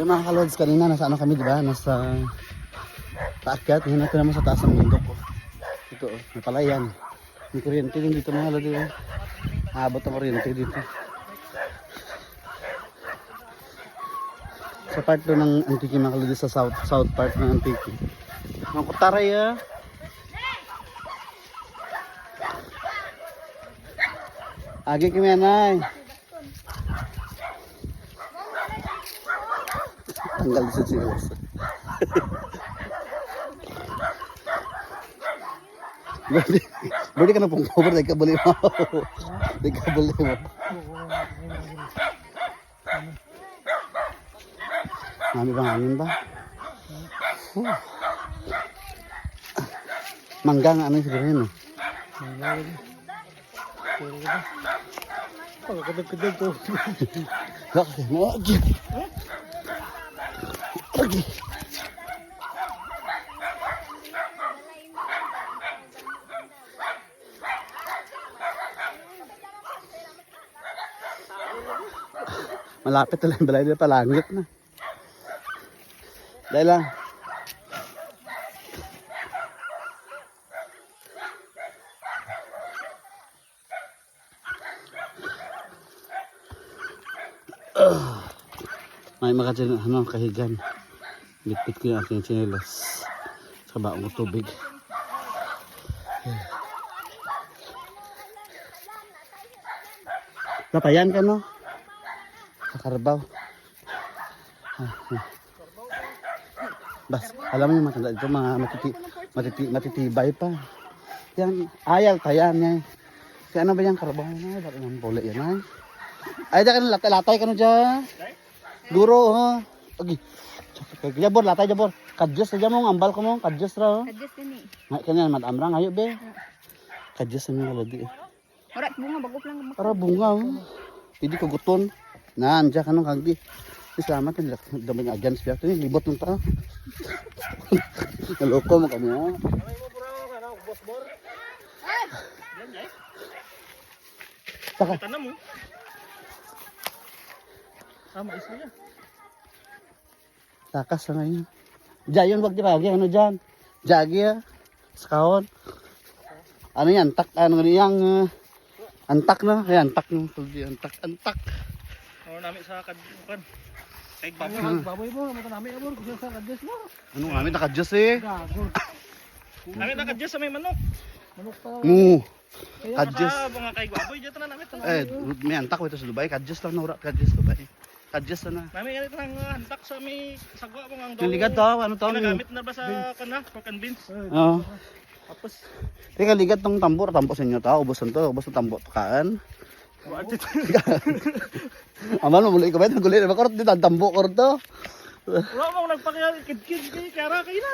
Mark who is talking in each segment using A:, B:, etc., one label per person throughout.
A: Yung mga kalods kanina, nasa ano kami, di ba? Nasa paakyat. Ngayon natin naman sa taas ng bundok ko. Ito, may palayan. May kuryente din dito mga kalods. Aabot ang kuryente dito. Sa part to ng Antique mga kalods, sa south part ng Antique. Ang Kutaray Agi kami anay. Tanggal sa silos. Budi ka na pong cover, di ka buli mo. Di ka buli mo. Mami bang hangin ba? Mangga nga ano siguro yun.
B: Pagkakadagdag ko.
A: Bakit mo? Okay. Malapit na lang, balay na palangit na. Dahil lang. May mga kahigan. Bitbit ko yung aking tsinelas sa baong tubig. Napayan ka no? Sa Carabao. Bas, alam mo yung matanda ito, mga matitibay pa. Yan, ayal tayan niya. Kaya ano ba yung Carabao na? Bakit naman pula yan ay? Ay, latay ka no dyan. Duro, ha? Okay. Jabor, latay jabor. Kadyos na dyan mo, ambal ko mo. Kadyos ra.
B: Kadyos din eh.
A: Ngay ka niyan, madam ra. Ngayon, be. Kadyos na mga lagi.
B: Orat bunga, bagok lang.
A: Para bunga, Hindi ko guton. Naan, dyan ka nung kagdi. Salamat, damay nga dyan siya. Ito libot ng tao. Naloko mo kami, ha? Saka.
C: Tanam mo. Sama isa niya.
A: Takas na ngayon. Diyan yun, wag di pagi. Ano dyan? Jagi Skawon. Ano yan? Antak. Ano yang antak na. Ayan, antak ng tuldi. Antak.
C: Ano namin sa kadbukan. Kay
B: Baboy mo, naman namin abor. Kung sa kadyos mo.
A: Ano nga, may nakadyos eh.
B: Gago.
C: namin nakadyos sa may manok.
B: Manok pa.
A: Mu. Kadyos.
C: Sa mga kay gwaboy dito na namin.
A: May antak ito sa Dubai. Kadyos lang na kadyos Dubai. Kadyos na.
C: Namin ganito ng hantak sa may sagwa mo ang
A: Yung ligat to, ano to?
C: Ginagamit na ba sa kana? Pork and beans.
A: Oo.
C: Tapos
A: Teka, ligat tong tambor. Tampo sa inyo to. Ubos na to. Ubos na tambo. Kaan. Aman mo, muli ko ba? Nagulit. Makarot dito. Tambo ko to.
C: wala mo nagpakikid-kid kay kara kay na.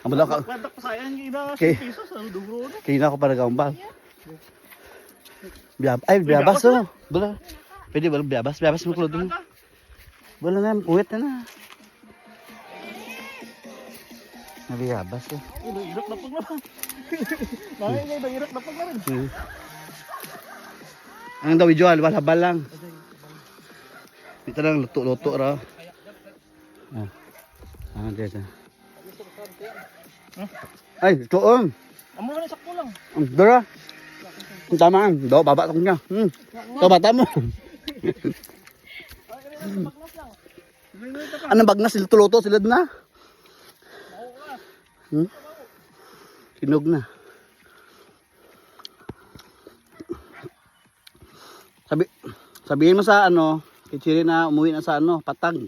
A: Amala ka.
C: Padak pa sayang kay na
A: Okay.
C: 100 pesos sa dugro na.
A: Kaya ako para gambal. Biyabas oh. Bala. Pwede ba biyabas? Biyabas mo kulod mo. Bala na, puwet na. Nabiyabas oh.
C: Hirap na pag naman. Bakit hirap na pag na rin.
A: Ang daw video, habal lang. Dito lang, luto-luto ra. Dito. Ay, ito
C: Amo na sakto lang.
A: ang dara. Ang tama ang daw, baba ko niya. Ito, bata mo. Anong bagnas, luto-luto sila na? Kinog na. Sabihin mo sa ano, Kichiri na umuwi na sa ano, Patag.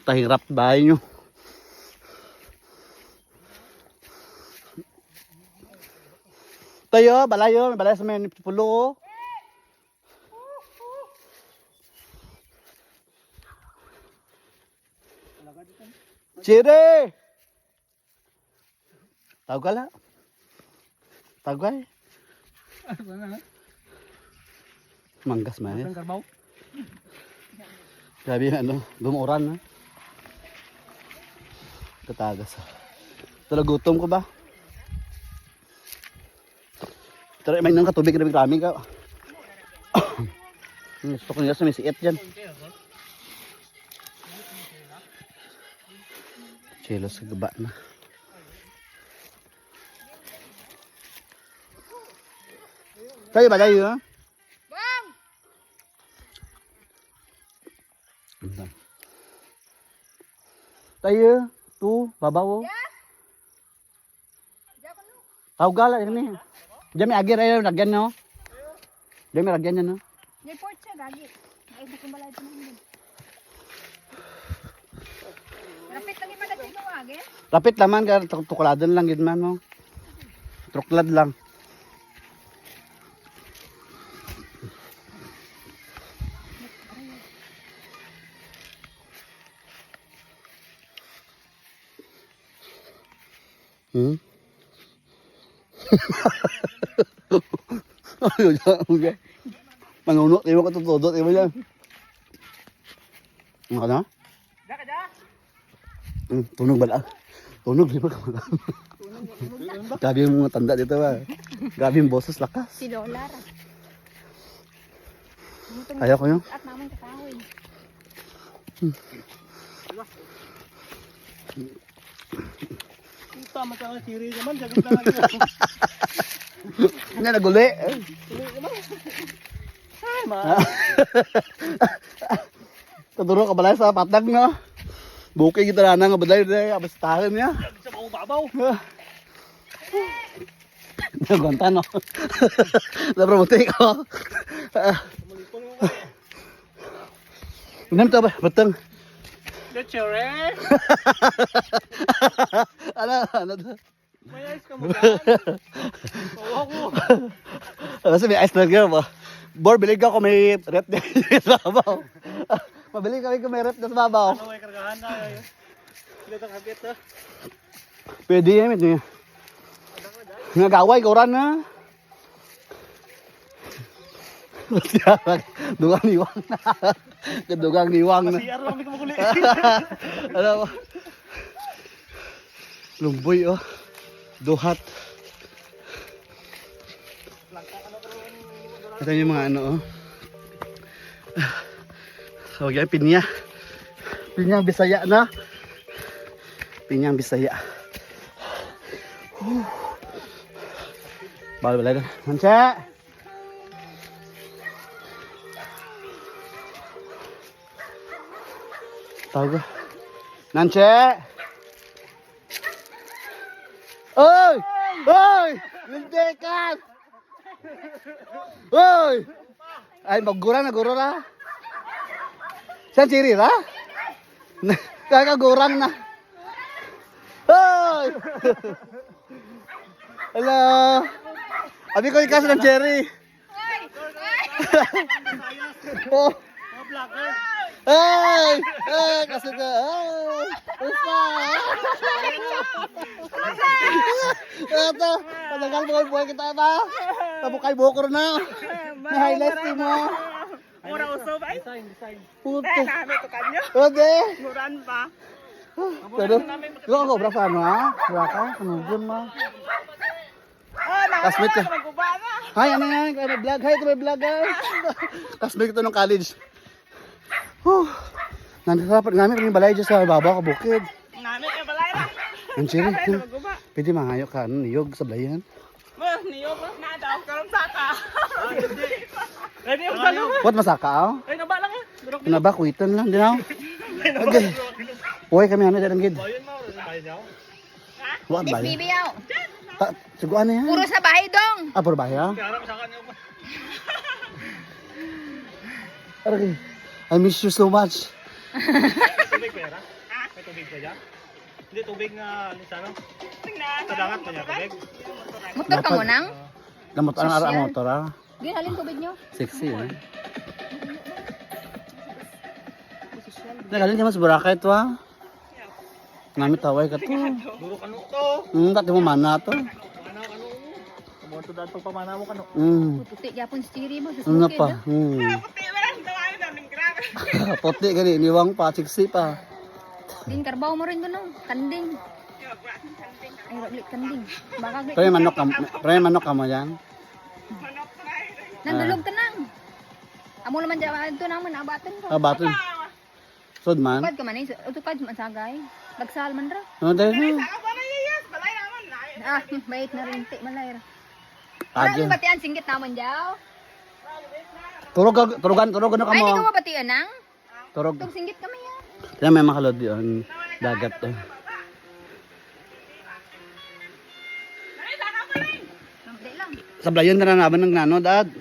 A: Tahirap bahay nyo. Tayo, balayo, may balay sa may pulo. Chiri! Tawag ka lang. Tawag ka eh. Manggas man eh.
C: Karbaw.
A: Grabe yung ano, bumuran na. Tatagas. Talagutom ko ba? Tara, may nang katubig na bigraming ka. Gusto ko nila sa may siit dyan. Chelo sa gaba na. Tayo ba tayo ha?
B: Bang!
A: Tayo, tu, babaw. Tau gala ini. Diyan may agir ayo lagyan no. Diyan may lagyan no.
B: Report siya, gagi. Ay, nakumbalay ito naman. Rapit lang yung madagay mo, agin?
A: Rapit laman ka tukuladan lang gid man no. Truklad lang. Ayun, mangunot, iwan ko tutudot, iwan yan. Ano ka na? Tunog ba lang? Tunog, di ba ka ba? Gabi yung mga tanda dito ba? Gabi yung boses lakas.
B: Si Lola.
A: Ayaw ko yun.
B: At naman kakahoy.
C: Puta, matang siri naman. Sagot na lagi.
A: Nga naguli.
C: Ay, ma.
A: Tuturo ka balay sa patag no? Bukay kita na nga balay na abastahan niya.
C: Sa mga babaw.
A: Nagonta no? Napromote ko.
C: Malipong mo kayo.
A: Inam to ba? Batang.
C: Lechore.
A: Ano to?
C: May ice ka mo dyan. Bawa ko.
A: Kasi may ice na girl ba? Bor, bilig ako may rep na sa babaw. Mabili kami kung may rep na sa babaw.
C: Ano may kargahan na. Sila itong habit ha.
A: Pwede yan, ito. Nagaway, kauran na. Dugang niwang na. Dugang niwang na.
C: Masiyar lang may kumukuli.
A: Ano ba? Lumboy oh. Duhat. Ito yung mga ano oh. So yan, pinya. Pinyang Bisaya na. Pinyang Bisaya. Balik-balik na. Manche! Tawag ko. Nanche! Oy! Oy! Lindekan! Oy! Ay, maggura na, guro na. Saan siri ra? Kakagurang na. Oy! Hello! Abi ko ikas ng cherry. Oh!
C: Mga vlogger.
A: Ay! Ay! Kasi ka! Ay! Usa! Ito! Patagal mo buhay kita ba? Tabukay bukor na! Na-highlight mo!
B: Mura usob ay.
C: Design.
A: Puto!
B: Nami to kanyo.
A: Ode!
B: Muran pa.
A: Pero, ikaw ako, bra paano ha? Bra ka? Kanugun mo? Kasmit ka.
B: Magkuba na.
A: Hi, ano yan? Kaya may vlog. Hi, ito may vlog guys. Kasmit ito ng college. Nandito namin yung balay dyan sa babaw ka bukid.
B: Nami yung balay na.
A: Ang siri.
B: Magkuba.
A: Pwede mangayo ka. Niyog sa blayan.
B: Niyo ba? Nadaw. Karong saka.
C: Ready yung salo.
A: What masaka ako?
C: Ay, naba lang eh. Durok
A: Ano ba? Kuitan lang. Di na ako. Okay. Uy, kami ano dyan ang gid.
C: Bayan mo. Bayan niya.
A: What ba?
B: Bibiyaw.
A: Suguan na yan.
B: Puro sa bahay dong.
A: Ah, puro ba yan?
C: Kaya sa kanya pa.
A: Okay. I miss you so much.
C: Tubig pa yan ha? May tubig pa dyan? Hindi, tubig na ano? Sa dagat pa niya tubig.
B: Motor ka mo nang?
A: Namotor ang ara motor ah.
B: Ginalin tubig nyo.
A: Sexy eh. Nagalin niya mas Boracay ito ah. Namit taway ka to.
C: Durok ano to?
A: Dati mo mana to.
C: Ano? Kamuha to dahil pagpamana mo kano.
B: Puti yapon stiri mo.
A: Ano pa?
B: Puti ba lang? Tawain namin grabe.
A: Puti gani, niwang pa, sexy pa.
B: Din karbaw mo rin doon. Kanding. Ay, raglit kanding. Baka glit.
A: Pre manok ka mo yan.
B: Nandulog ka nang. Amo naman dyan ito naman, abatin ko.
A: Ah, baton. Sud man.
B: Tukad ka man eh. Tukad man sagay. Dagsal man ra.
A: Ano tayo?
B: Ah, bait na rin. Ti malay ra.
A: Agi.
B: Ano batian singgit naman jaw?
A: Turugan na
B: Ay, di
A: kamo.
B: ko mabatian nang?
A: Turog.
B: Tug singgit kami ya.
A: Yan may makalod yun. Dagat to.
B: Mabdi lang.
A: Sablayon na naman ng nano, dad.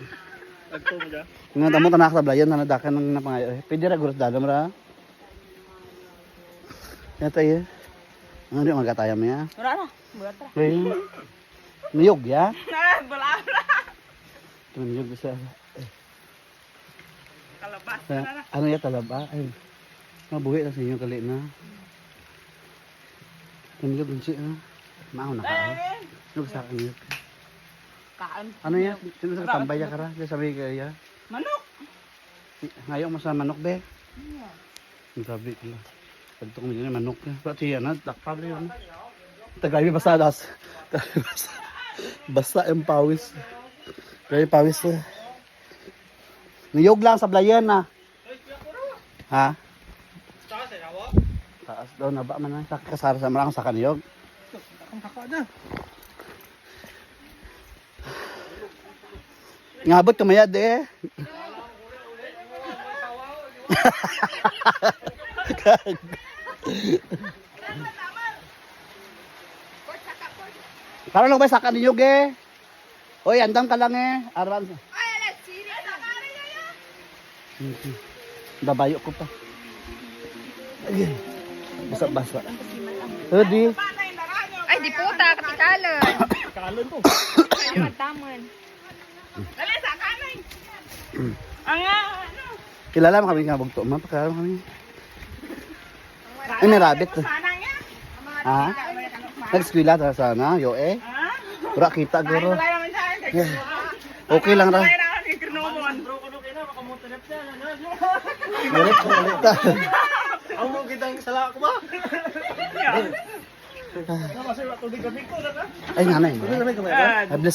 C: Agto mo dyan.
A: Nga damo tanak sablayon na nadakan ng napangayo. Pwede ra guros dadam ra. Yan tayo. Ano di magatayam niya?
B: Wala na. Bulat ra.
A: Niyog ya?
B: Wala ra.
A: Ito niyog bisa.
B: Kalabas.
A: Ano ya talaba? Ay. Mabuhi na sa inyo kali na. Niyog bunsi ha. Mao na ka. Niyog sa akin niyog.
B: Kaan.
A: Ano ya? Sino sa tambay ya kara? Diya sabi ka ya.
B: Manok.
A: Ngayon mo sa manok be. Sabi ko na. Pagto ko na manok na. Pati yan ha. Takpab na yun. Tagay basadas. Basta yung pawis. Kaya pawis na. Niyog lang sa blayan na. Ha? Taas daw na ba man na. Kasara sa marang sa kaniyog.
C: Ang kaka na.
A: Ngabot kamayad eh. Karon lang ba sa kaniyog eh? Oy, andam ka lang eh. Arawan.
B: Ay, alas, siri.
A: Babayo ko pa. Ay, basa-basa. Edi.
B: Ay, di puta, katikalan.
C: Kalon ko.
B: Ay, magtamon. Dali, sa kanay.
A: Kilala mo kami nga bugto. Mapakilala mo kami. Ay, may rabbit. Ha? Nag-eskwela ta sana, yo eh. Pura kita guro. Yeah. Okay lang ra. Ulit, ulit.
C: Ang mo kitang sala ko ba? Nama sa tubig gabi ko na.
A: Ay, nanay.
C: Tubig gabi ko ba?
A: I bless